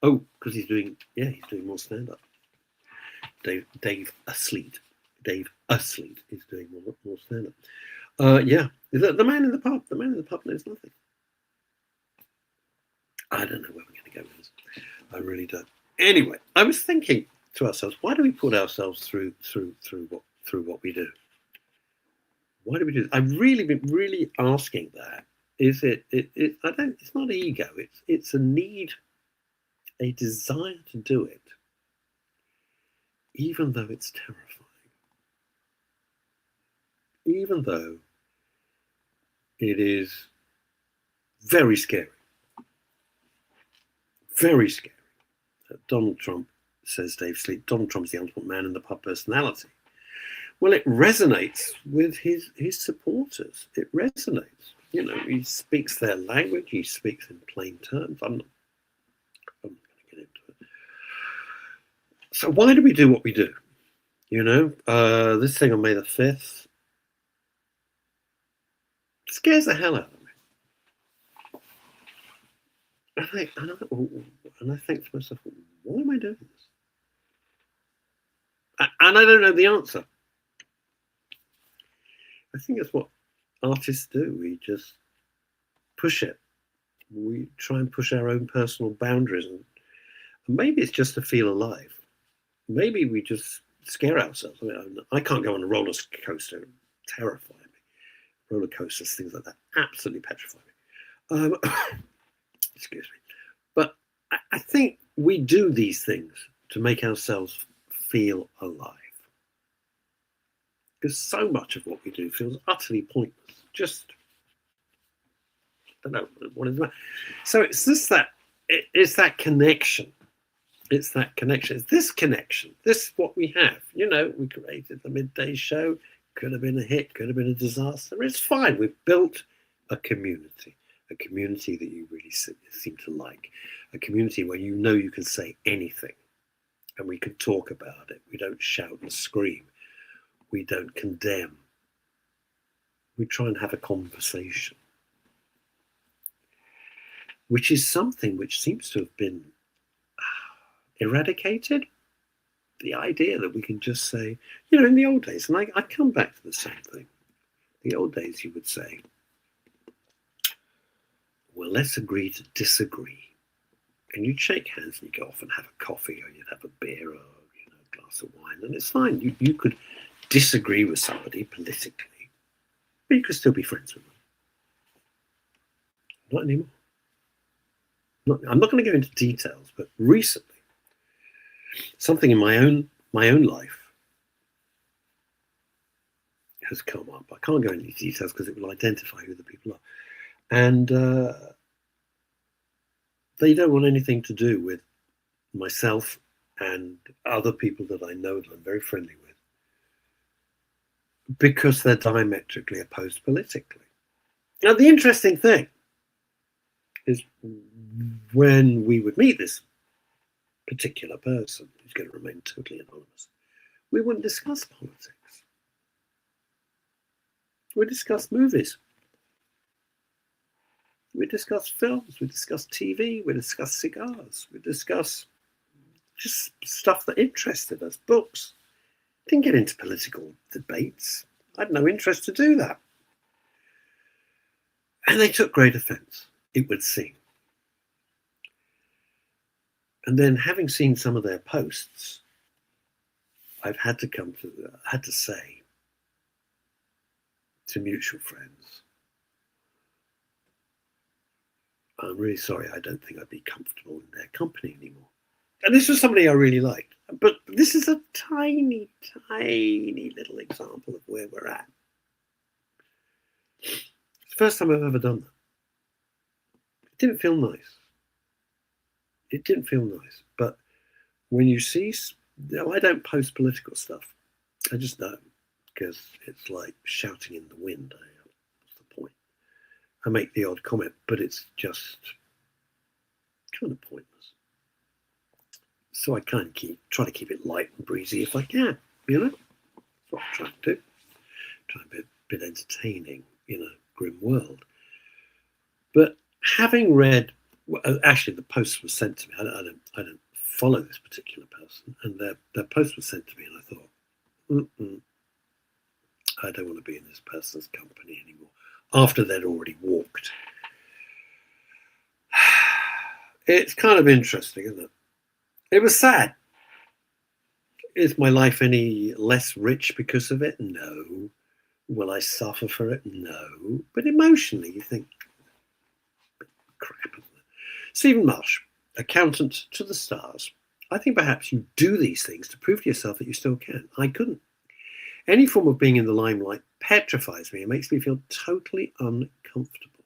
Oh, because he's doing more stand-up. Dave Asleet. Dave Asleet is doing more stand-up. The man in the pub. The man in the pub knows nothing. I don't know where we're going to go with this. I really don't. Anyway, I was thinking to ourselves, why do we put ourselves through what we do? Why do we do this? I've really been asking that. Is it? It's not ego. It's a need, a desire to do it, even though it's terrifying. Even though it is very scary. Very scary. Donald Trump, says Dave Sleep, Donald Trump's the ultimate man in the pub personality. Well, it resonates with his supporters. It resonates. You know, he speaks their language. He speaks in plain terms. I'm not going to get into it. So why do we do what we do? You know, this thing on May the 5th scares the hell out of me. And I think to myself, why am I doing this? And I don't know the answer. I think it's what artists do. We just push it. We try and push our own personal boundaries. And maybe it's just to feel alive. Maybe we just scare ourselves. I can't go on a roller coaster. It terrify me. Roller coasters, things like that, absolutely petrify me. Excuse me. But I think we do these things to make ourselves feel alive. Because so much of what we do feels utterly pointless. Just, I don't know what is that. So it's just that, it's that connection. It's that connection. It's this connection. This is what we have. You know, we created the Midday show. Could have been a hit. Could have been a disaster. It's fine. We've built a community that you really seem to like. A community where you know you can say anything and we can talk about it. We don't shout and scream. We don't condemn. We try and have a conversation, which is something which seems to have been eradicated. The idea that we can just say, you know, in the old days, and I come back to the same thing. The old days, you would say, well, let's agree to disagree. And you'd shake hands and you'd go off and have a coffee, or you'd have a beer, or a glass of wine, and it's fine. You could disagree with somebody politically, but you could still be friends with them. Not anymore. I'm not going to go into details, but recently, something in my own life has come up. I can't go into details because it will identify who the people are, and they don't want anything to do with myself and other people that I know that I'm very friendly with, because they're diametrically opposed politically. Now, the interesting thing is, when we would meet this particular person who's going to remain totally anonymous, we wouldn't discuss politics. We discuss movies. We discuss films. We discuss TV. We discuss cigars. We discuss just stuff that interested us, books. Didn't get into political debates. I had no interest to do that. And they took great offense, it would seem. And then, having seen some of their posts, I've had to say to mutual friends, I'm really sorry, I don't think I'd be comfortable in their company anymore. And this was somebody I really liked. But this is a tiny, tiny little example of where we're at. It's the first time I've ever done that. It didn't feel nice. It didn't feel nice. But when you see, I don't post political stuff. I just don't, because it's like shouting in the wind. What's the point? I make the odd comment, but it's just kind of pointless. So I kind of try to keep it light and breezy if I can, you know? That's what I'm trying to do. Try and be a bit entertaining in a grim world. But having read, actually the post was sent to me. I don't follow this particular person, and their post was sent to me, and I thought, I don't want to be in this person's company anymore, after they'd already walked. It's kind of interesting, isn't it? It was sad. Is my life any less rich because of it? No. Will I suffer for it? No. But emotionally, you think, crap, isn't it? Stephen Marsh, accountant to the stars. I think perhaps you do these things to prove to yourself that you still can. I couldn't. Any form of being in the limelight petrifies me. It makes me feel totally uncomfortable.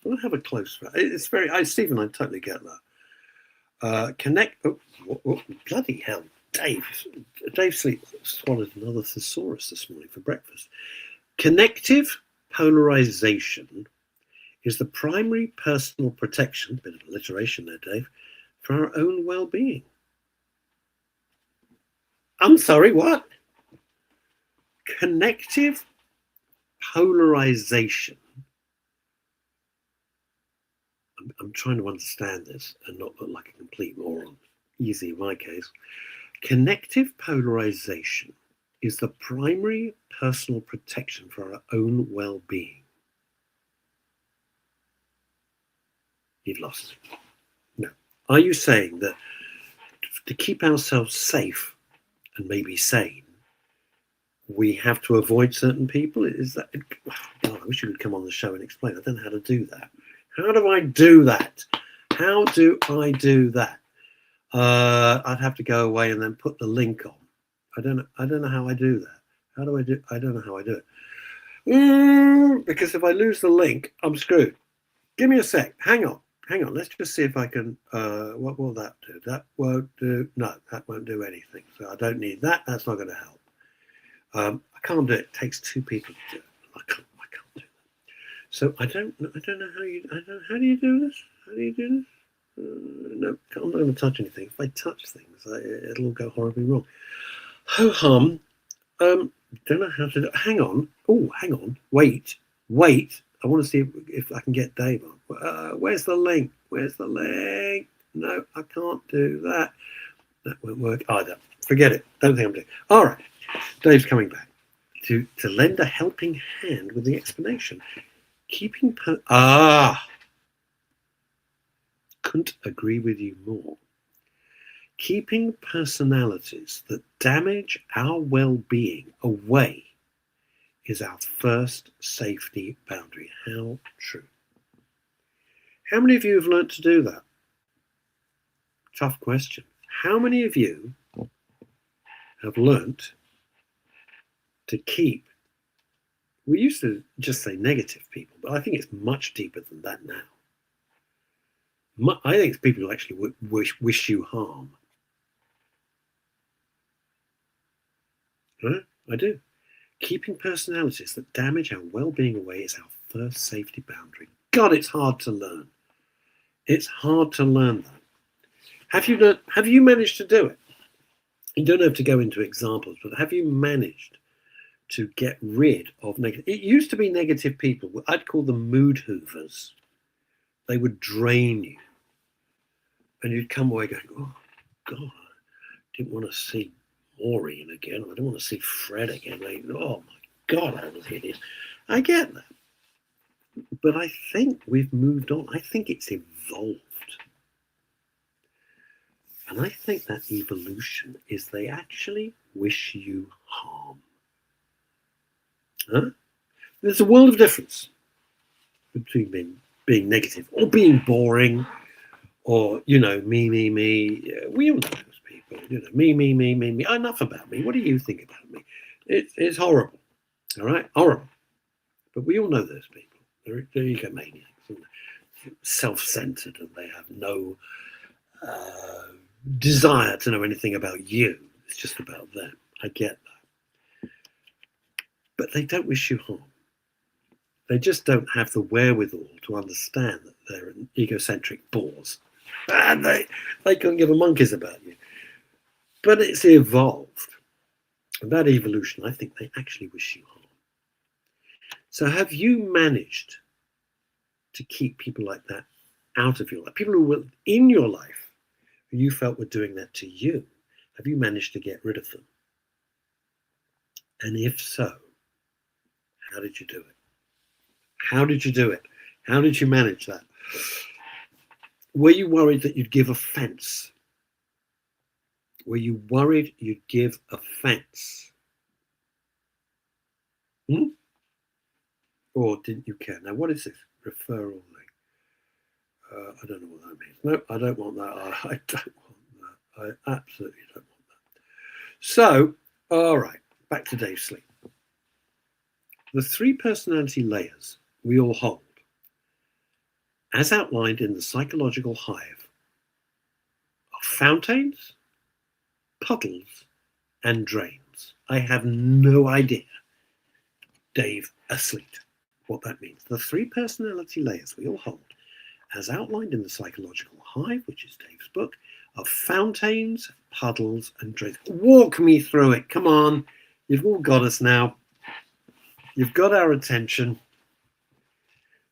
I want to have a close friend. It's very, Stephen, I totally get that. Connect. Oh, bloody hell! Dave Sleep swallowed another thesaurus this morning for breakfast. Connective polarization is the primary personal protection, bit of alliteration there, Dave, for our own well-being. I'm sorry, what? Connective polarization. I'm trying to understand this and not look like a complete moron. Easy in my case. Connective polarization is the primary personal protection for our own well-being. You've lost it. No. Are you saying that to keep ourselves safe and maybe sane, we have to avoid certain people? Is that? God, I wish you would come on the show and explain. I don't know how to do that. How do I do that? How do I do that? I'd have to go away and then put the link on. I don't know how I do that. How do I do? I don't know how I do it. Because if I lose the link, I'm screwed. Give me a sec. Hang on. Let's just see if I can. What will that do? That won't do. No, that won't do anything. So I don't need that. That's not going to help. I can't do it. It takes two people to do it. I can't do that. So I don't know how you. How do you do this? How do you do this? No, I'm not going to touch anything. If I touch things, it'll go horribly wrong. Ho hum. Don't know how to do. Hang on. Oh, hang on. Wait. I want to see if I can get Dave on. Where's the link? No, I can't do that. That won't work either. Forget it. Don't think I'm doing. All right. Dave's coming back to lend a helping hand with the explanation. Couldn't agree with you more. Keeping personalities that damage our well-being away is our first safety boundary. How true. How many of you have learnt to do that? Tough question. How many of you have learnt to keep, we used to just say negative people, but I think it's much deeper than that now. I think it's people who actually wish you harm. Huh? I do. Keeping personalities that damage our well-being away is our first safety boundary. God, it's hard to learn. It's hard to learn that. Have you managed to do it? You don't have to go into examples, but have you managed to get rid of negative? It used to be negative people. I'd call them mood hoovers. They would drain you. And you'd come away going, oh, God, I didn't want to see Maureen again. I don't want to see Fred again. Oh, my God, I was hideous. I get that. But I think we've moved on. I think it's evolved. And I think that evolution is they actually wish you harm. Huh? There's a world of difference between being negative or being boring or, me. We all know those people. Me. Enough about me. What do you think about me? It's horrible. All right? Horrible. But we all know those people. They're egomaniacs and self-centered, and they have no desire to know anything about you. It's just about them. I get that. But they don't wish you harm. They just don't have the wherewithal to understand that they're an egocentric bores. And they can't give a monkeys about you. But it's evolved. And that evolution, I think they actually wish you harm. So have you managed to keep people like that out of your life? People who were in your life, who you felt were doing that to you, have you managed to get rid of them? And if so, how did you do it? How did you do it? How did you manage that? Were you worried that you'd give offense? Were you worried you'd give offense? Or didn't you care? Now, what is this referral link? I don't know what that means. No, I don't want that. I don't want that. I absolutely don't want that. So, all right, back to Dave Sleep. The three personality layers we all hold, as outlined in the psychological hive, are fountains, puddles and drains. I have no idea, Dave Asleet, what that means. The three personality layers we all hold, as outlined in The Psychological Hive, which is Dave's book, are fountains, puddles, and drains. Walk me through it. Come on. You've all got us now. You've got our attention.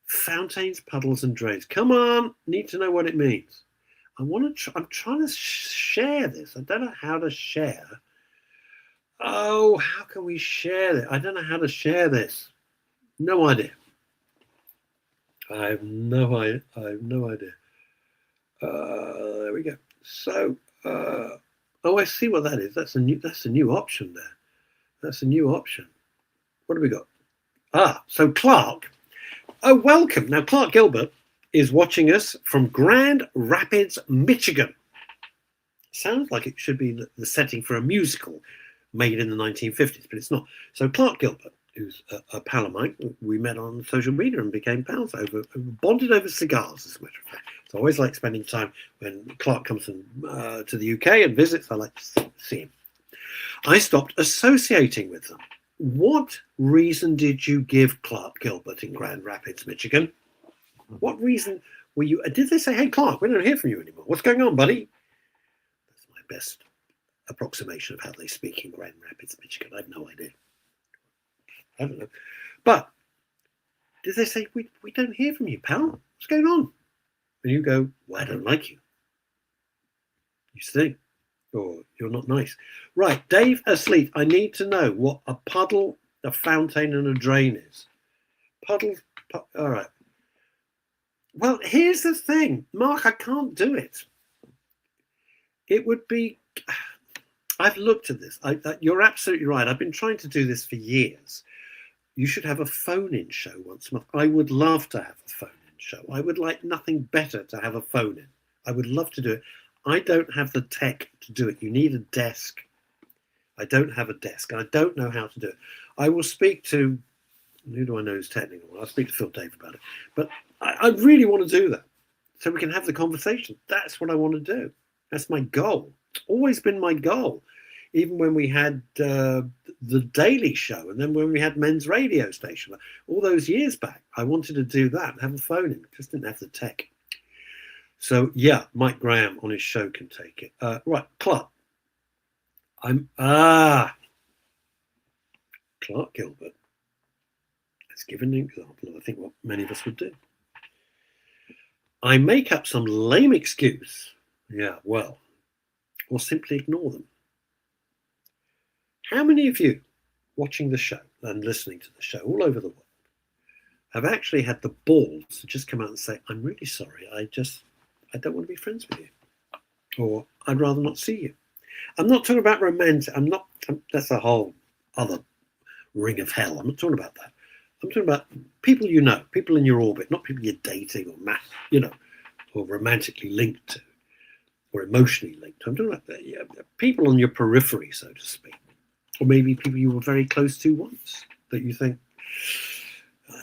Fountains, puddles, and drains. Come on. Need to know what it means. I'm trying to share this. I don't know how to share. Oh, how can we share it? I don't know how to share this. No idea. I have no idea. There we go. So, oh, I see what that is. That's a new option there. That's a new option. What have we got? So Clark. Oh, welcome. Now, Clark Gilbert is watching us from Grand Rapids, Michigan. Sounds like it should be the setting for a musical made in the 1950s, but it's not. So Clark Gilbert, who's a pal of mine, we met on social media and became pals bonded over cigars, as a matter of fact. So I always like spending time when Clark comes to the UK and visits. I like to see him. I stopped associating with them. What reason did you give Clark Gilbert in Grand Rapids, Michigan? What reason were you? Did they say, "Hey, Clark, we don't hear from you anymore. What's going on, buddy?" That's my best approximation of how they speak in Grand Rapids, Michigan. I have no idea. I don't know. But did they say, we don't hear from you, pal? What's going on? And you go, well, I don't like you. You stink. Or you're not nice. Right, Dave Asleet, I need to know what a puddle, a fountain, and a drain is. Puddles, all right. Well, here's the thing. Mark, I can't do it. It would be... I've looked at this. You're absolutely right. I've been trying to do this for years. You should have a phone-in show once a month. I would love to have a phone-in show. I would like nothing better to have a phone-in. I would love to do it. I don't have the tech to do it. You need a desk. I don't have a desk. I don't know how to do it. I will speak to... Who do I know is technical? I'll speak to Phil Dave about it. But I really want to do that so we can have the conversation. That's what I want to do. That's my goal. It's always been my goal. Even when we had the Daily Show and then when we had Men's Radio Station, all those years back, I wanted to do that and have a phone in. Just didn't have the tech. So, yeah, Mike Graham on his show can take it. Right, Clark. Clark Gilbert has given an example of, I think, what many of us would do. I make up some lame excuse. Yeah, well, or simply ignore them. How many of you watching the show and listening to the show all over the world have actually had the balls to just come out and say, I'm really sorry, I don't want to be friends with you, or I'd rather not see you? I'm not talking about romantic. That's a whole other ring of hell. I'm not talking about that. I'm talking about people you know, people in your orbit, not people you're dating or or romantically linked to, or emotionally linked to. I'm talking about people on your periphery, so to speak, or maybe people you were very close to once that you think,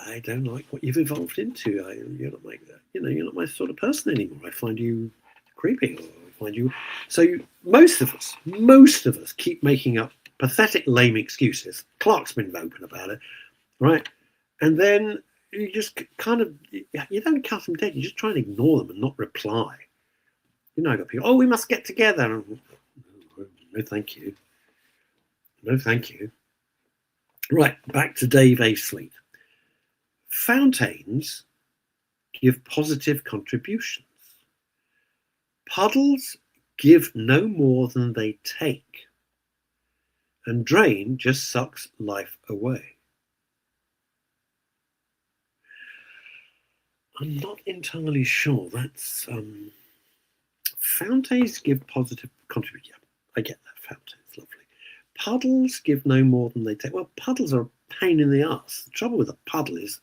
I don't like what you've evolved into. You're not like that. You're not my sort of person anymore. I find you creepy, or I find you. So most of us keep making up pathetic, lame excuses. Clark's been open about it, right? And then you just you don't cut them dead. You just try and ignore them and not reply. I got people, we must get together. No, thank you. No, thank you. Right, back to Dave Asleet. Fountains give positive contributions. Puddles give no more than they take. And drain just sucks life away. I'm not entirely sure. That's fountains give positive contributions. Yeah, I get that. Fountains, lovely. Puddles give no more than they take. Well, puddles are a pain in the arse. The trouble with a puddle is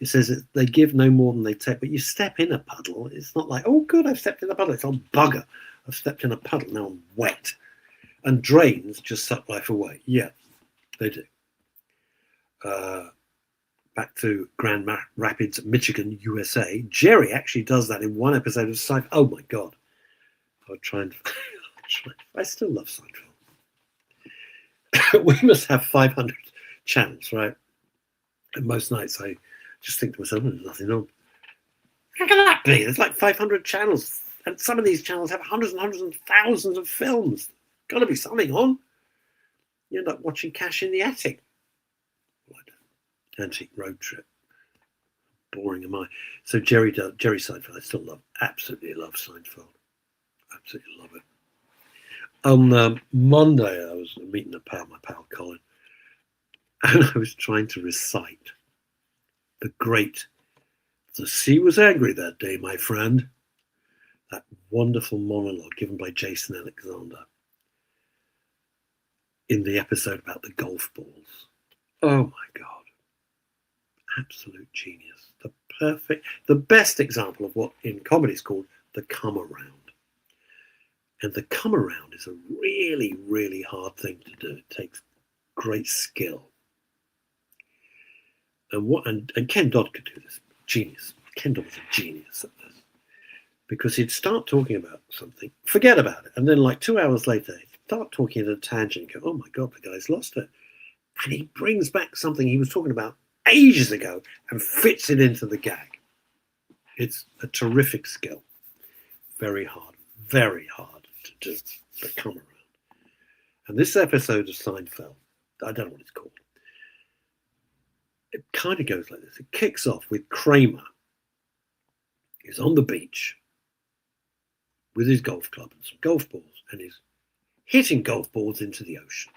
it says that they give no more than they take, but you step in a puddle, it's not like, oh, good, I've stepped in a puddle. It's all bugger. I've stepped in a puddle, now I'm wet. And drains just suck life away. Yeah, they do. Back to Grand Rapids, Michigan, USA. Jerry actually does that in one episode of Seinfeld. Oh, my God. I still love Seinfeld. we must have 500 channels, right? And most nights I just think to myself, there's nothing on. How can that be? There's like 500 channels. And some of these channels have hundreds and hundreds and thousands of films. Got to be something on. You end up watching Cash in the Attic. What? Antique Road Trip. Boring am I? So Jerry Seinfeld, I still love, absolutely love Seinfeld. Absolutely love it. On Monday, I was meeting my pal Colin, and I was trying to recite "The sea was angry that day, my friend," that wonderful monologue given by Jason Alexander in the episode about the golf balls. Oh my God. Absolute genius. The best example of what in comedy is called the come around. And the come around is a really, really hard thing to do. It takes great skill. And Ken Dodd could do this. Genius. Ken Dodd was a genius at this. Because he'd start talking about something, forget about it, and then like 2 hours later, he'd start talking at a tangent and go, oh my God, the guy's lost it. And he brings back something he was talking about ages ago and fits it into the gag. It's a terrific skill. Very hard to do, but come around. And this episode of Seinfeld, I don't know what it's called. It kind of goes like this. It kicks off with Kramer. He's on the beach with his golf club and some golf balls, and he's hitting golf balls into the ocean.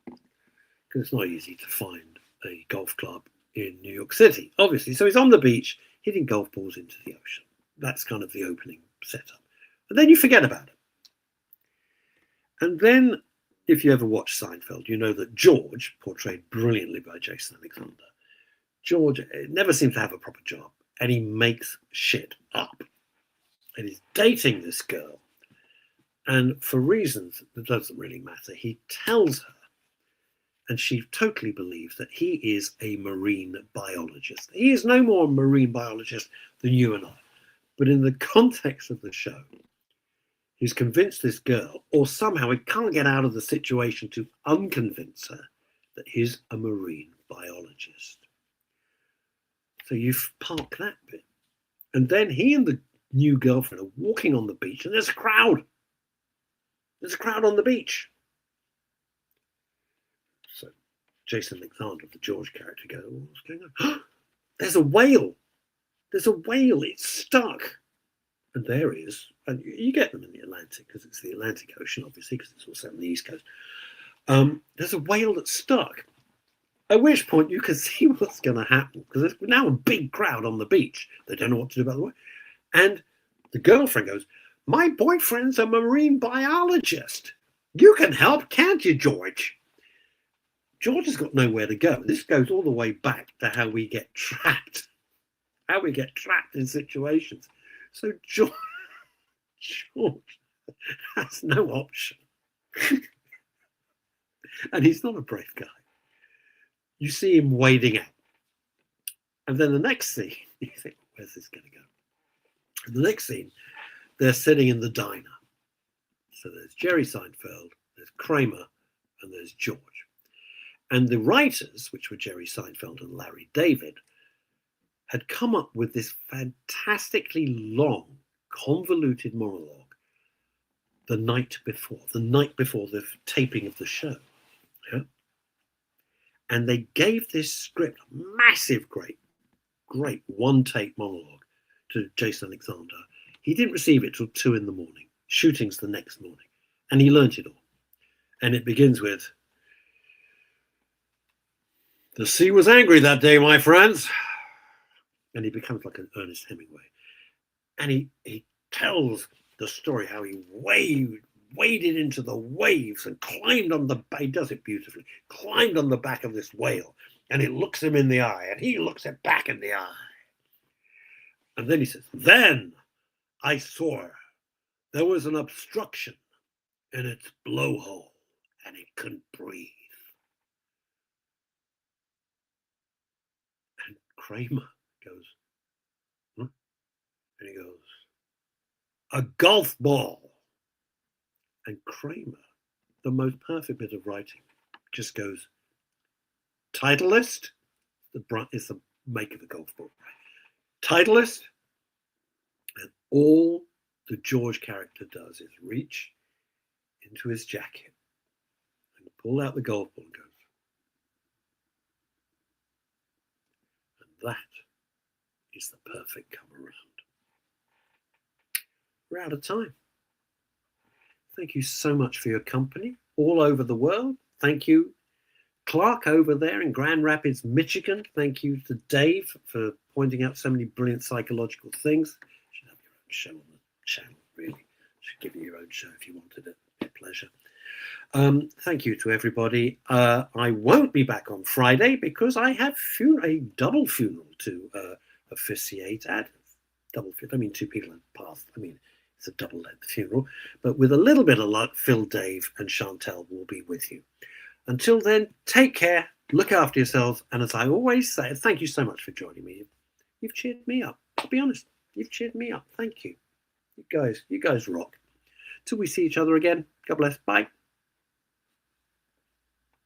Because it's not easy to find a golf club in New York City, obviously. So he's on the beach hitting golf balls into the ocean. That's kind of the opening setup. But then you forget about it. And then, if you ever watch Seinfeld, you know that George, portrayed brilliantly by Jason Alexander, George never seems to have a proper job, and he makes shit up. And he's dating this girl, and for reasons that doesn't really matter, he tells her, and she totally believes that he is a marine biologist. He is no more a marine biologist than you and I. But in the context of the show, he's convinced this girl, or somehow he can't get out of the situation to unconvince her that he's a marine biologist. So you park that bit. And then he and the new girlfriend are walking on the beach, and there's a crowd. There's a crowd on the beach. So Jason Alexander, the George character, goes, oh, what's going on? There's a whale. There's a whale. It's stuck. And there he is. And you get them in the Atlantic, because it's the Atlantic Ocean, obviously, because it's also on the East Coast. There's a whale that's stuck. At which point you can see what's going to happen, because there's now a big crowd on the beach. They don't know what to do about the whale. And the girlfriend goes, my boyfriend's a marine biologist. You can help, can't you, George? George has got nowhere to go. This goes all the way back to how we get trapped. How we get trapped in situations. So George has no option. And he's not a brave guy. You see him wading out. And then the next scene, you think, where's this going to go? And the next scene, they're sitting in the diner. So there's Jerry Seinfeld, there's Kramer, and there's George. And the writers, which were Jerry Seinfeld and Larry David, had come up with this fantastically long, convoluted monologue the night before the taping of the show. Yeah? And they gave this script, massive, great one-take monologue to Jason Alexander. He didn't receive it till 2 a.m. Shooting's the next morning. And he learnt it all. And it begins with, the sea was angry that day, my friends. And he becomes like an Ernest Hemingway. And he tells the story how he waded into the waves and climbed on the back. He does it beautifully. Climbed on the back of this whale, and it looks him in the eye, and he looks it back in the eye. And then he says, then I saw there was an obstruction in its blowhole, and it couldn't breathe. And Kramer goes, huh? And he goes, a golf ball. And Kramer, the most perfect bit of writing, just goes Titleist. Is the make of the golf ball. Titleist, and all the George character does is reach into his jacket and pull out the golf ball and goes. And that is the perfect come around. We're out of time. Thank you so much for your company all over the world. Thank you, Clark, over there in Grand Rapids, Michigan. Thank you to Dave for pointing out so many brilliant psychological things. You should have your own show on the channel, really. You should give you your own show if you wanted it. It'd be a pleasure. Thank you to everybody. I won't be back on Friday because I have a double funeral to officiate at. Double funeral. I mean, two people have passed. I mean, it's a double-length funeral. But with a little bit of luck, Phil, Dave, and Chantel will be with you. Until then, take care, look after yourselves, and as I always say, thank you so much for joining me. You've cheered me up. I'll be honest, you've cheered me up. Thank you. You guys rock. Till we see each other again, God bless. Bye.